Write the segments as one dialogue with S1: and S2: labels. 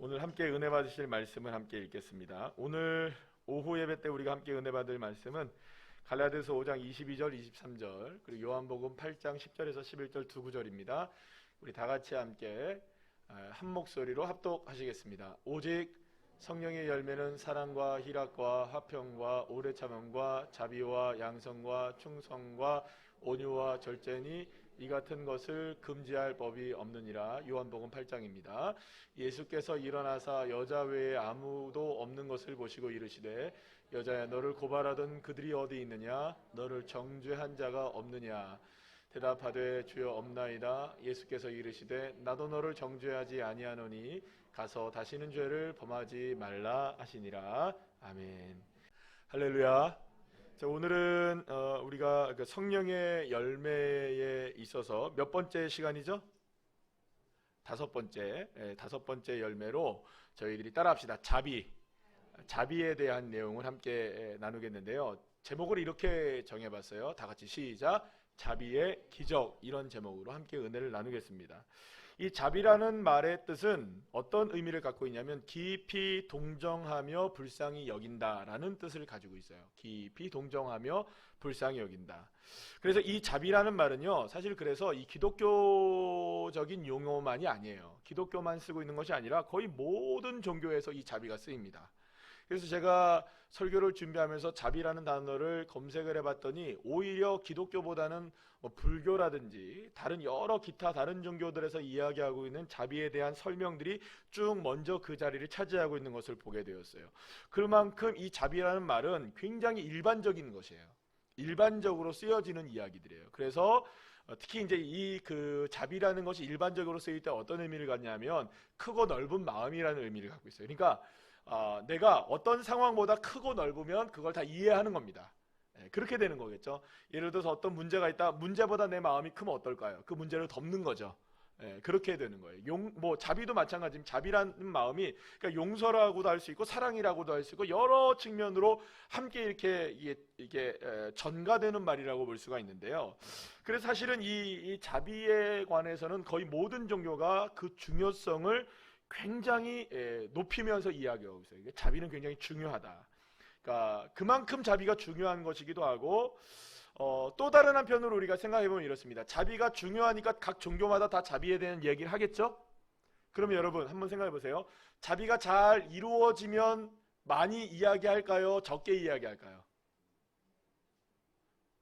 S1: 오늘 함께 은혜 받으실 말씀을 함께 읽겠습니다. 오늘 오후 예배 때 우리가 함께 은혜 받을 말씀은 갈라디아서 5장 22절, 23절 그리고 요한복음 8장 10절에서 11절 두 구절입니다. 우리 다 같이 함께 한 목소리로 합독하시겠습니다. 오직 성령의 열매는 사랑과 희락과 화평과 오래 참음과 자비와 양성과 충성과 온유와 절제니 이 같은 것을 금지할 법이 없느니라. 요한복음 8장입니다. 예수께서 일어나사 여자 외에 아무도 없는 것을 보시고 이르시되 여자야 너를 고발하던 그들이 어디 있느냐 너를 정죄한 자가 없느냐 대답하되 주여 없나이다. 예수께서 이르시되 나도 너를 정죄하지 아니하노니 가서 다시는 죄를 범하지 말라 하시니라. 아멘. 할렐루야. 자, 오늘은 우리가 성령의 열매에 있어서 몇 번째 시간이죠? 다섯 번째 열매로 저희들이 따라합시다. 자비에 대한 내용을 함께 나누겠는데요. 제목을 이렇게 정해봤어요. 다 같이 시작. 자비의 기적, 이런 제목으로 함께 은혜를 나누겠습니다. 이 자비라는 말의 뜻은 어떤 의미를 갖고 있냐면 깊이 동정하며 불쌍히 여긴다라는 뜻을 가지고 있어요. 깊이 동정하며 불쌍히 여긴다. 그래서 이 자비라는 말은요, 사실 그래서 이 기독교적인 용어만이 아니에요. 기독교만 쓰고 있는 것이 아니라 거의 모든 종교에서 이 자비가 쓰입니다. 그래서 제가 설교를 준비하면서 자비라는 단어를 검색을 해봤더니 오히려 기독교보다는 불교라든지 다른 여러 기타 다른 종교들에서 이야기하고 있는 자비에 대한 설명들이 쭉 먼저 그 자리를 차지하고 있는 것을 보게 되었어요. 그만큼 이 자비라는 말은 굉장히 일반적인 것이에요. 일반적으로 쓰여지는 이야기들이에요. 그래서 특히 이제 이 자비라는 것이 일반적으로 쓰일 때 어떤 의미를 갖냐면 크고 넓은 마음이라는 의미를 갖고 있어요. 그러니까 내가 어떤 상황보다 크고 넓으면 그걸 다 이해하는 겁니다. 그렇게 되는 거겠죠. 예를 들어서 어떤 문제가 있다. 문제보다 내 마음이 크면 어떨까요? 그 문제를 덮는 거죠. 그렇게 되는 거예요. 자비도 마찬가지입니다. 자비라는 마음이 그러니까 용서라고도 할 수 있고 사랑이라고도 할 수 있고 여러 측면으로 함께 이게 전가되는 말이라고 볼 수가 있는데요. 그래서 사실은 이 자비에 관해서는 거의 모든 종교가 그 중요성을 굉장히 높이면서 이야기하고 있어요. 자비는 굉장히 중요하다. 그러니까 그만큼 자비가 중요한 것이기도 하고 또 다른 한편으로 우리가 생각해보면 이렇습니다. 자비가 중요하니까 각 종교마다 다 자비에 대한 얘기를 하겠죠? 그러면 여러분 한번 생각해보세요. 자비가 잘 이루어지면 많이 이야기할까요? 적게 이야기할까요?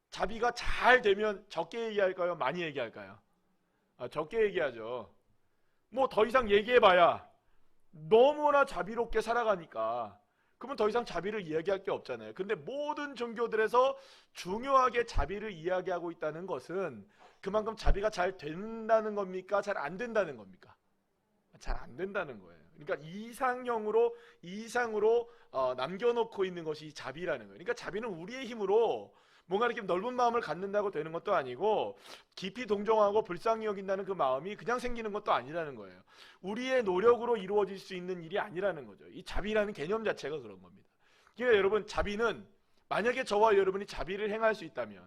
S1: 자비가 잘 되면 적게 얘기할까요? 많이 얘기할까요? 적게 얘기하죠. 뭐 더 이상 얘기해봐야 너무나 자비롭게 살아가니까 그러면 더 이상 자비를 이야기할 게 없잖아요. 근데 모든 종교들에서 중요하게 자비를 이야기하고 있다는 것은 그만큼 자비가 잘 된다는 겁니까? 잘 안 된다는 겁니까? 잘 안 된다는 거예요. 그러니까 이상으로 남겨놓고 있는 것이 자비라는 거예요. 그러니까 자비는 우리의 힘으로 뭔가 이렇게 넓은 마음을 갖는다고 되는 것도 아니고 깊이 동정하고 불쌍히 여긴다는 그 마음이 그냥 생기는 것도 아니라는 거예요. 우리의 노력으로 이루어질 수 있는 일이 아니라는 거죠. 이 자비라는 개념 자체가 그런 겁니다. 그러니까 여러분, 자비는 만약에 저와 여러분이 자비를 행할 수 있다면,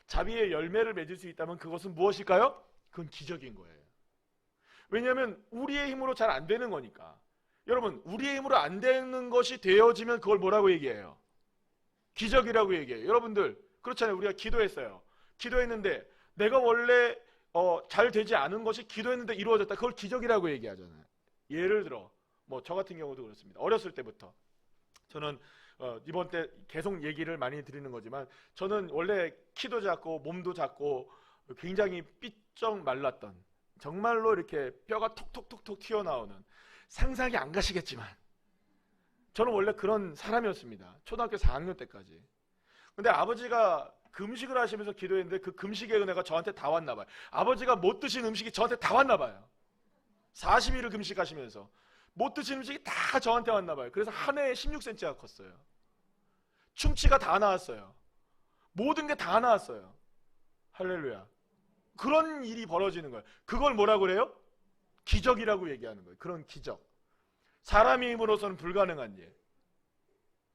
S1: 자비의 열매를 맺을 수 있다면 그것은 무엇일까요? 그건 기적인 거예요. 왜냐하면 우리의 힘으로 잘 안 되는 거니까. 여러분, 우리의 힘으로 안 되는 것이 되어지면 그걸 뭐라고 얘기해요? 기적이라고 얘기해요. 여러분들 그렇잖아요. 우리가 기도했어요. 기도했는데 내가 원래 잘 되지 않은 것이 기도했는데 이루어졌다. 그걸 기적이라고 얘기하잖아요. 예를 들어 뭐 저 같은 경우도 그렇습니다. 어렸을 때부터 저는 이번 때 계속 얘기를 많이 드리는 거지만 저는 원래 키도 작고 몸도 작고 굉장히 삐쩍 말랐던, 정말로 이렇게 뼈가 톡톡톡톡 튀어나오는, 상상이 안 가시겠지만 저는 원래 그런 사람이었습니다. 초등학교 4학년 때까지. 근데 아버지가 금식을 하시면서 기도했는데 그 금식의 은혜가 저한테 다 왔나 봐요. 아버지가 못 드신 음식이 저한테 다 왔나 봐요. 40일을 금식하시면서 못 드신 음식이 다 저한테 왔나 봐요. 그래서 한 해에 16cm가 컸어요. 충치가 다 나왔어요. 모든 게 다 나왔어요. 할렐루야. 그런 일이 벌어지는 거예요. 그걸 뭐라고 그래요? 기적이라고 얘기하는 거예요. 그런 기적. 사람의 힘으로서는 불가능한 일.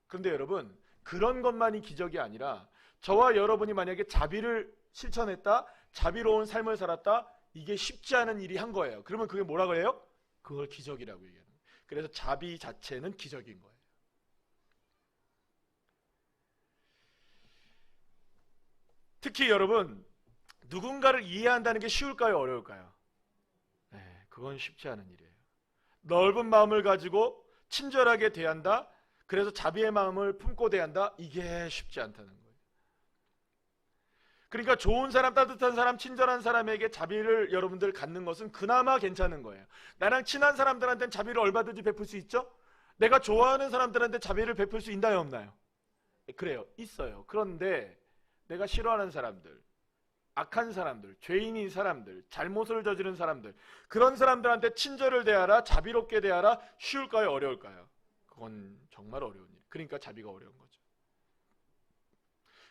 S1: 그런데 여러분, 그런 것만이 기적이 아니라 저와 여러분이 만약에 자비를 실천했다, 자비로운 삶을 살았다, 이게 쉽지 않은 일이 한 거예요. 그러면 그게 뭐라 그래요? 그걸 기적이라고 얘기하는 거예요. 그래서 자비 자체는 기적인 거예요. 특히 여러분, 누군가를 이해한다는 게 쉬울까요? 어려울까요? 네, 그건 쉽지 않은 일이에요. 넓은 마음을 가지고 친절하게 대한다. 그래서 자비의 마음을 품고 대한다. 이게 쉽지 않다는 거예요. 그러니까 좋은 사람, 따뜻한 사람, 친절한 사람에게 자비를 여러분들 갖는 것은 그나마 괜찮은 거예요. 나랑 친한 사람들한테는 자비를 얼마든지 베풀 수 있죠? 내가 좋아하는 사람들한테 자비를 베풀 수 있나요, 없나요? 그래요, 있어요. 그런데 내가 싫어하는 사람들, 악한 사람들, 죄인인 사람들, 잘못을 저지른 사람들, 그런 사람들한테 친절을 대하라, 자비롭게 대하라, 쉬울까요, 어려울까요? 그건 정말 어려운 일. 그러니까 자비가 어려운 거죠.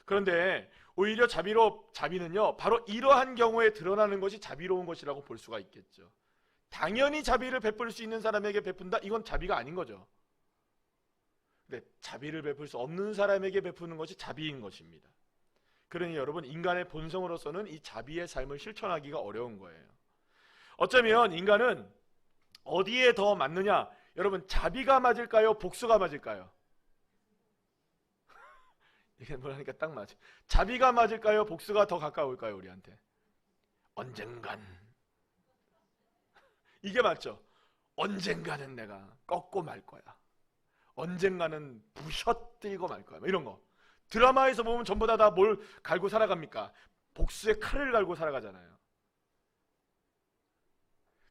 S1: 그런데 오히려 자비는요, 바로 이러한 경우에 드러나는 것이 자비로운 것이라고 볼 수가 있겠죠. 당연히 자비를 베풀 수 있는 사람에게 베푼다? 이건 자비가 아닌 거죠. 근데 자비를 베풀 수 없는 사람에게 베푸는 것이 자비인 것입니다. 그러니 여러분, 인간의 본성으로서는 이 자비의 삶을 실천하기가 어려운 거예요. 어쩌면 인간은 어디에 더 맞느냐? 여러분, 자비가 맞을까요? 복수가 맞을까요? 이게 뭐라니까 딱 맞아. 자비가 맞을까요? 복수가 더 가까울까요, 우리한테? 언젠간. 이게 맞죠? 언젠가는 내가 꺾고 말 거야. 언젠가는 부셔뜨리고 말 거야. 이런 거. 드라마에서 보면 전부 다 뭘 갈고 살아갑니까? 복수의 칼을 갈고 살아가잖아요.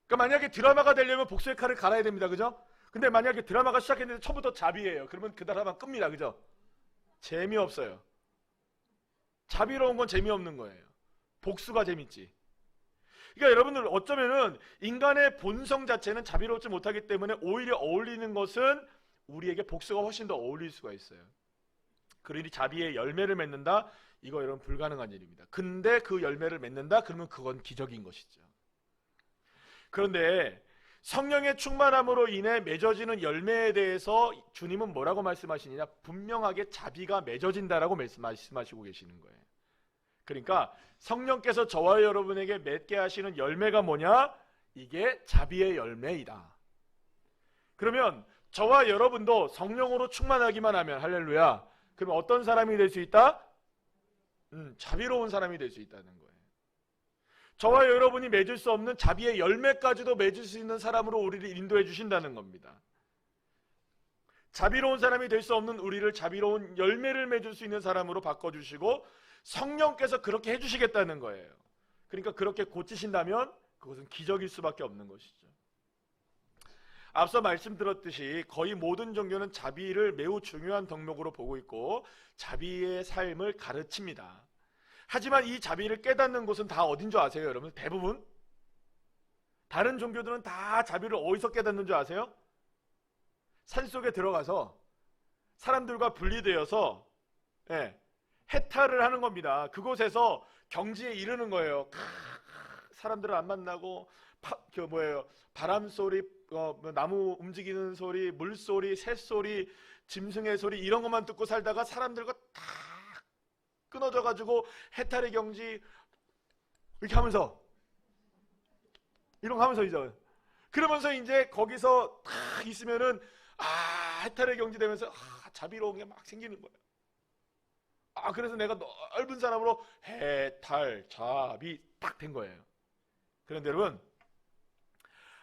S1: 그러니까 만약에 드라마가 되려면 복수의 칼을 갈아야 됩니다. 그죠? 근데 만약에 드라마가 시작했는데 처음부터 자비예요. 그러면 그 드라마 끕니다. 그죠? 재미없어요. 자비로운 건 재미없는 거예요. 복수가 재밌지. 그러니까 여러분들, 어쩌면은 인간의 본성 자체는 자비롭지 못하기 때문에 오히려 어울리는 것은 우리에게 복수가 훨씬 더 어울릴 수가 있어요. 그러니 자비의 열매를 맺는다? 이거 여러분 불가능한 일입니다. 근데 그 열매를 맺는다? 그러면 그건 기적인 것이죠. 그런데 성령의 충만함으로 인해 맺어지는 열매에 대해서 주님은 뭐라고 말씀하시느냐? 분명하게 자비가 맺어진다라고 말씀하시고 계시는 거예요. 그러니까 성령께서 저와 여러분에게 맺게 하시는 열매가 뭐냐? 이게 자비의 열매이다. 그러면 저와 여러분도 성령으로 충만하기만 하면, 할렐루야, 그러면 어떤 사람이 될 수 있다? 자비로운 사람이 될 수 있다는 거예요. 저와 여러분이 맺을 수 없는 자비의 열매까지도 맺을 수 있는 사람으로 우리를 인도해 주신다는 겁니다. 자비로운 사람이 될 수 없는 우리를 자비로운 열매를 맺을 수 있는 사람으로 바꿔주시고 성령께서 그렇게 해주시겠다는 거예요. 그러니까 그렇게 고치신다면 그것은 기적일 수밖에 없는 것이죠. 앞서 말씀드렸듯이 거의 모든 종교는 자비를 매우 중요한 덕목으로 보고 있고 자비의 삶을 가르칩니다. 하지만 이 자비를 깨닫는 곳은 다 어딘 줄 아세요, 여러분? 대부분? 다른 종교들은 다 자비를 어디서 깨닫는 줄 아세요? 산속에 들어가서 사람들과 분리되어서 해탈을 하는 겁니다. 그곳에서 경지에 이르는 거예요. 사람들을 안 만나고 바람 소리, 나무 움직이는 소리, 물 소리, 새 소리, 짐승의 소리 이런 것만 듣고 살다가 사람들과 다 끊어져 가지고 해탈의 경지 이렇게 하면서 이런 거 하면서 이제 그러면서 이제 거기서 딱 있으면은 해탈의 경지 되면서 자비로운 게 막 생기는 거예요. 그래서 내가 넓은 사람으로 해탈 자비 딱 된 거예요. 그런데 여러분,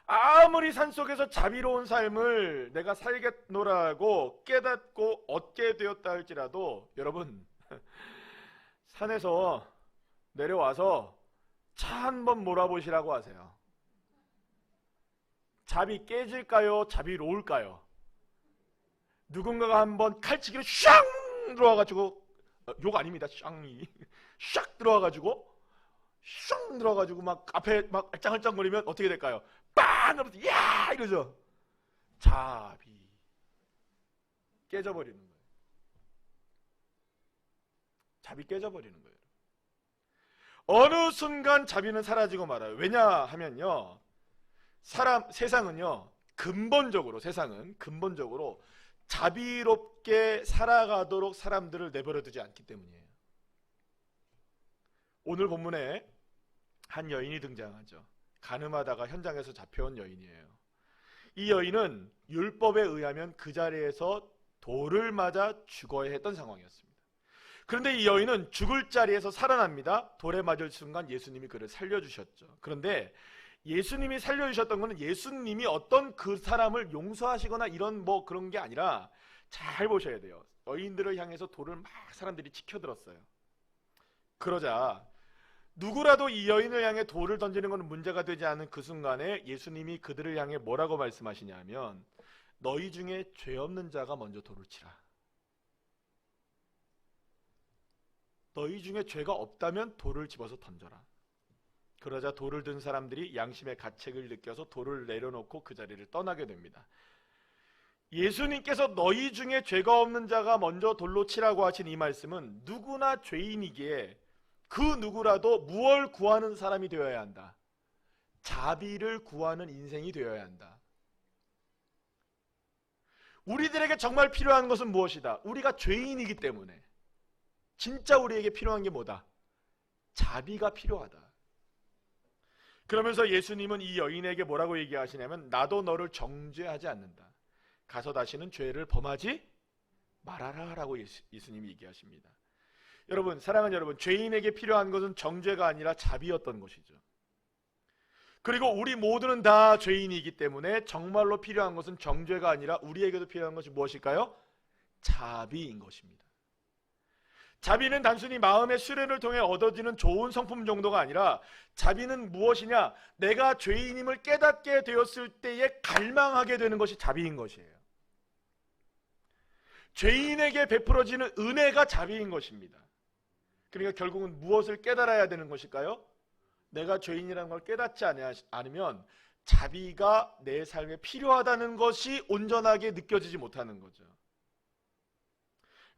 S1: 아무리 산속에서 자비로운 삶을 내가 살겠노라고 깨닫고 얻게 되었다 할지라도 여러분, 산에서 내려와서 차 한번 몰아보시라고 하세요. 자비 깨질까요? 자비로울까요? 누군가가 한번 칼치기로 샹 들어와가지고, 욕 아닙니다. 샹이 샥 들어와가지고 슝 들어가지고 막 앞에 막 알짱알짱거리면 어떻게 될까요? 빵! 하면서 야! 이러죠. 자비 깨져버리는 거예요. 자비 깨져버리는 거예요. 어느 순간 자비는 사라지고 말아요. 왜냐하면요, 세상은요, 세상은 근본적으로 자비롭게 살아가도록 사람들을 내버려 두지 않기 때문이에요. 오늘 본문에 한 여인이 등장하죠. 가늠하다가 현장에서 잡혀온 여인이에요. 이 여인은 율법에 의하면 그 자리에서 돌을 맞아 죽어야 했던 상황이었습니다. 그런데 이 여인은 죽을 자리에서 살아납니다. 돌에 맞을 순간 예수님이 그를 살려주셨죠. 그런데 예수님이 살려주셨던 것은 예수님이 어떤 그 사람을 용서하시거나 이런 뭐 그런 게 아니라, 잘 보셔야 돼요. 여인들을 향해서 돌을 막 사람들이 치켜들었어요. 그러자 누구라도 이 여인을 향해 돌을 던지는 것은 문제가 되지 않은 그 순간에 예수님이 그들을 향해 뭐라고 말씀하시냐면, 너희 중에 죄 없는 자가 먼저 돌을 치라. 너희 중에 죄가 없다면 돌을 집어서 던져라. 그러자 돌을 든 사람들이 양심의 가책을 느껴서 돌을 내려놓고 그 자리를 떠나게 됩니다. 예수님께서 너희 중에 죄가 없는 자가 먼저 돌로 치라고 하신 이 말씀은 누구나 죄인이기에 그 누구라도 무엇을 구하는 사람이 되어야 한다. 자비를 구하는 인생이 되어야 한다. 우리들에게 정말 필요한 것은 무엇이다? 우리가 죄인이기 때문에 진짜 우리에게 필요한 게 뭐다? 자비가 필요하다. 그러면서 예수님은 이 여인에게 뭐라고 얘기하시냐면, 나도 너를 정죄하지 않는다. 가서 다시는 죄를 범하지 말아라 라고 예수님이 얘기하십니다. 여러분, 사랑하는 여러분, 죄인에게 필요한 것은 정죄가 아니라 자비였던 것이죠. 그리고 우리 모두는 다 죄인이기 때문에 정말로 필요한 것은 정죄가 아니라 우리에게도 필요한 것이 무엇일까요? 자비인 것입니다. 자비는 단순히 마음의 수련을 통해 얻어지는 좋은 성품 정도가 아니라, 자비는 무엇이냐? 내가 죄인임을 깨닫게 되었을 때에 갈망하게 되는 것이 자비인 것이에요. 죄인에게 베풀어지는 은혜가 자비인 것입니다. 그러니까 결국은 무엇을 깨달아야 되는 것일까요? 내가 죄인이라는 걸 깨닫지 않으면 자비가 내 삶에 필요하다는 것이 온전하게 느껴지지 못하는 거죠.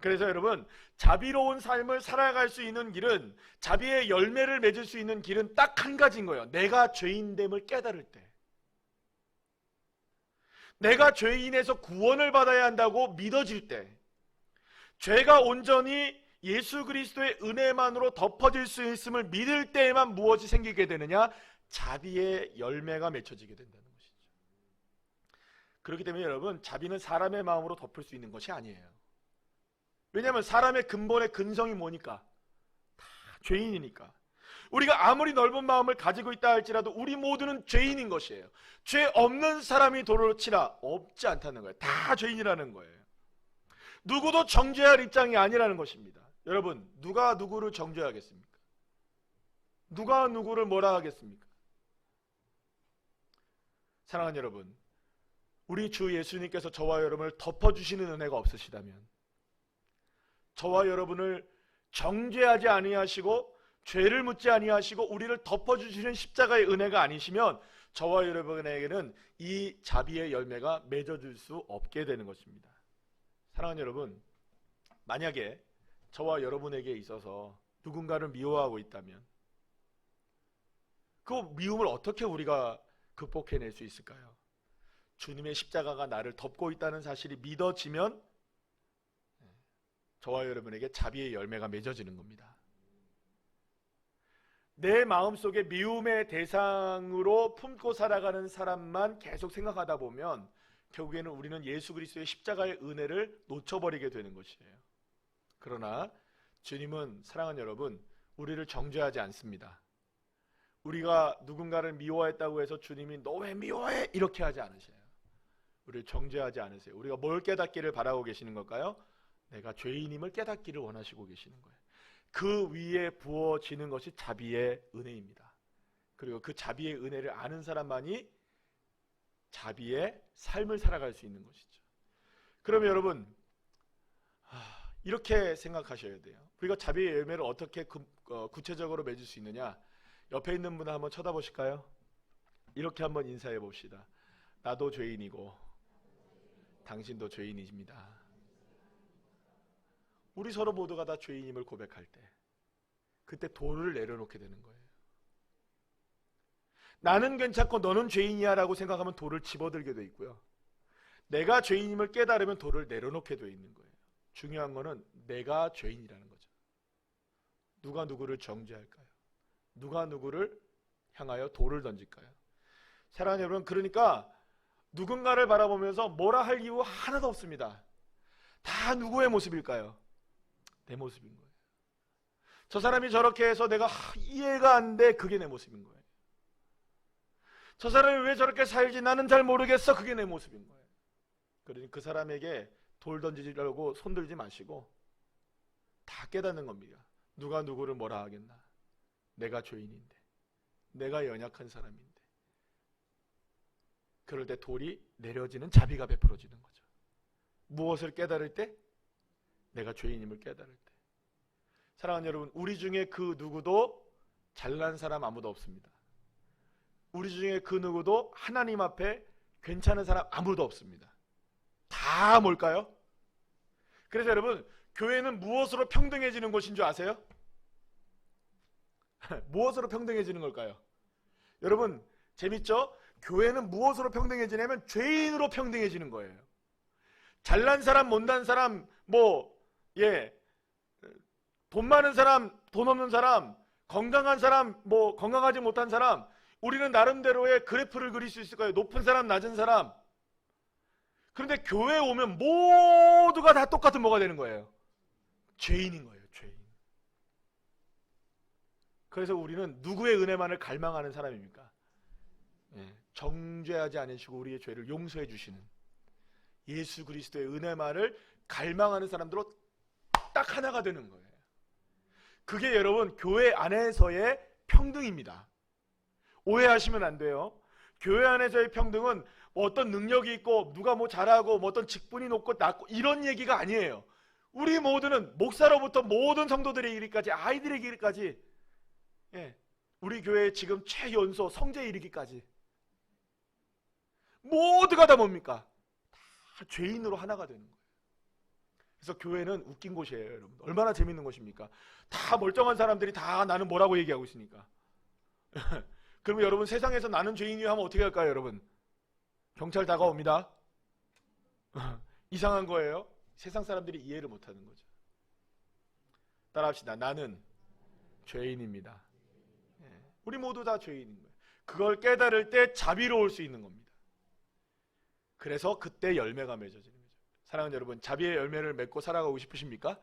S1: 그래서 여러분, 자비로운 삶을 살아갈 수 있는 길은, 자비의 열매를 맺을 수 있는 길은 딱 한 가지인 거예요. 내가 죄인됨을 깨달을 때, 내가 죄인에서 구원을 받아야 한다고 믿어질 때, 죄가 온전히 예수 그리스도의 은혜만으로 덮어질 수 있음을 믿을 때에만 무엇이 생기게 되느냐? 자비의 열매가 맺혀지게 된다는 것이죠. 그렇기 때문에 여러분, 자비는 사람의 마음으로 덮을 수 있는 것이 아니에요. 왜냐하면 사람의 근본의 근성이 뭐니까? 다 죄인이니까. 우리가 아무리 넓은 마음을 가지고 있다 할지라도 우리 모두는 죄인인 것이에요. 죄 없는 사람이 돌을 치라, 없지 않다는 거예요. 다 죄인이라는 거예요. 누구도 정죄할 입장이 아니라는 것입니다. 여러분, 누가 누구를 정죄하겠습니까? 누가 누구를 뭐라 하겠습니까? 사랑하는 여러분, 우리 주 예수님께서 저와 여러분을 덮어주시는 은혜가 없으시다면, 저와 여러분을 정죄하지 아니하시고 죄를 묻지 아니하시고 우리를 덮어주시는 십자가의 은혜가 아니시면 저와 여러분에게는 이 자비의 열매가 맺어질 수 없게 되는 것입니다. 사랑하는 여러분, 만약에 저와 여러분에게 있어서 누군가를 미워하고 있다면 그 미움을 어떻게 우리가 극복해낼 수 있을까요? 주님의 십자가가 나를 덮고 있다는 사실이 믿어지면 저와 여러분에게 자비의 열매가 맺어지는 겁니다. 내 마음속에 미움의 대상으로 품고 살아가는 사람만 계속 생각하다 보면 결국에는 우리는 예수 그리스도의 십자가의 은혜를 놓쳐버리게 되는 것이에요. 그러나 주님은, 사랑하는 여러분, 우리를 정죄하지 않습니다. 우리가 누군가를 미워했다고 해서 주님이 너 왜 미워해? 이렇게 하지 않으세요. 우리를 정죄하지 않으세요. 우리가 뭘 깨닫기를 바라고 계시는 걸까요? 내가 죄인임을 깨닫기를 원하시고 계시는 거예요. 그 위에 부어지는 것이 자비의 은혜입니다. 그리고 그 자비의 은혜를 아는 사람만이 자비의 삶을 살아갈 수 있는 것이죠. 그러면 여러분, 이렇게 생각하셔야 돼요. 우리가 자비의 열매를 어떻게 구체적으로 맺을 수 있느냐? 옆에 있는 분을 한번 쳐다보실까요? 이렇게 한번 인사해 봅시다. 나도 죄인이고 당신도 죄인이십니다. 우리 서로 모두가 다 죄인임을 고백할 때 그때 돌을 내려놓게 되는 거예요. 나는 괜찮고 너는 죄인이야 라고 생각하면 돌을 집어들게 돼 있고요. 내가 죄인임을 깨달으면 돌을 내려놓게 돼 있는 거예요. 중요한 거는 내가 죄인이라는 거죠. 누가 누구를 정죄할까요? 누가 누구를 향하여 돌을 던질까요? 사랑하는 여러분, 그러니까 누군가를 바라보면서 뭐라 할 이유 하나도 없습니다. 다 누구의 모습일까요? 내 모습인 거예요. 저 사람이 저렇게 해서 내가 이해가 안 돼. 그게 내 모습인 거예요. 저 사람이 왜 저렇게 살지 나는 잘 모르겠어. 그게 내 모습인 거예요. 그러니 그 사람에게 돌 던지려고 손들지 마시고 다 깨닫는 겁니다. 누가 누구를 뭐라 하겠나. 내가 죄인인데, 내가 연약한 사람인데. 그럴 때 돌이 내려지는 자비가 베풀어지는 거죠. 무엇을 깨달을 때? 내가 죄인임을 깨달을 때. 사랑하는 여러분, 우리 중에 그 누구도 잘난 사람 아무도 없습니다. 우리 중에 그 누구도 하나님 앞에 괜찮은 사람 아무도 없습니다. 다 뭘까요? 그래서 여러분, 교회는 무엇으로 평등해지는 곳인 줄 아세요? 무엇으로 평등해지는 걸까요? 여러분, 재밌죠? 교회는 무엇으로 평등해지냐면 죄인으로 평등해지는 거예요. 잘난 사람, 못난 사람, 돈 많은 사람, 돈 없는 사람, 건강한 사람, 건강하지 못한 사람, 우리는 나름대로의 그래프를 그릴 수 있을 거예요. 높은 사람, 낮은 사람. 그런데 교회에 오면 모두가 다 똑같은 뭐가 되는 거예요? 죄인인 거예요. 죄인. 그래서 우리는 누구의 은혜만을 갈망하는 사람입니까? 정죄하지 않으시고 우리의 죄를 용서해 주시는 예수 그리스도의 은혜만을 갈망하는 사람들로 딱 하나가 되는 거예요. 그게 여러분 교회 안에서의 평등입니다. 오해하시면 안 돼요. 교회 안에서의 평등은 어떤 능력이 있고 누가 잘하고 어떤 직분이 높고 낮고 이런 얘기가 아니에요. 우리 모두는 목사로부터 모든 성도들의 이르기까지, 아이들의 이르기까지, 우리 교회의 지금 최연소 성제 이르기까지 모두가 다 뭡니까? 다 죄인으로 하나가 되는 거예요. 그래서 교회는 웃긴 곳이에요, 여러분. 얼마나 재밌는 곳입니까? 다 멀쩡한 사람들이 다 나는 뭐라고 얘기하고 있으니까. 그러면 여러분 세상에서 나는 죄인이야 하면 어떻게 할까요, 여러분? 경찰 다가옵니다. 이상한 거예요. 세상 사람들이 이해를 못하는 거죠. 따라합시다. 나는 죄인입니다. 우리 모두 다 죄인인 거예요. 그걸 깨달을 때 자비로울 수 있는 겁니다. 그래서 그때 열매가 맺어지는 거죠. 사랑하는 여러분, 자비의 열매를 맺고 살아가고 싶으십니까?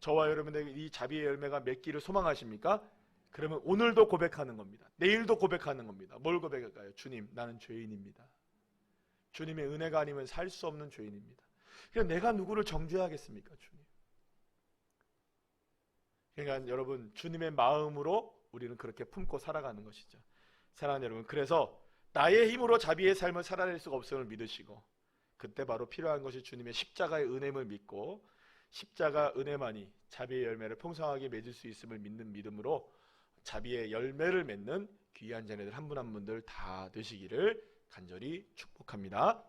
S1: 저와 여러분에게 이 자비의 열매가 맺기를 소망하십니까? 그러면 오늘도 고백하는 겁니다. 내일도 고백하는 겁니다. 뭘 고백할까요? 주님, 나는 죄인입니다. 주님의 은혜가 아니면 살 수 없는 죄인입니다. 그러니까 내가 누구를 정죄하겠습니까, 주님? 그러니까 여러분, 주님의 마음으로 우리는 그렇게 품고 살아가는 것이죠. 사랑하는 여러분, 그래서 나의 힘으로 자비의 삶을 살아낼 수가 없음을 믿으시고, 그때 바로 필요한 것이 주님의 십자가의 은혜임을 믿고, 십자가 은혜만이 자비의 열매를 풍성하게 맺을 수 있음을 믿는 믿음으로 자비의 열매를 맺는 귀한 자녀들 한 분 한 분들 다 되시기를 간절히 축복합니다.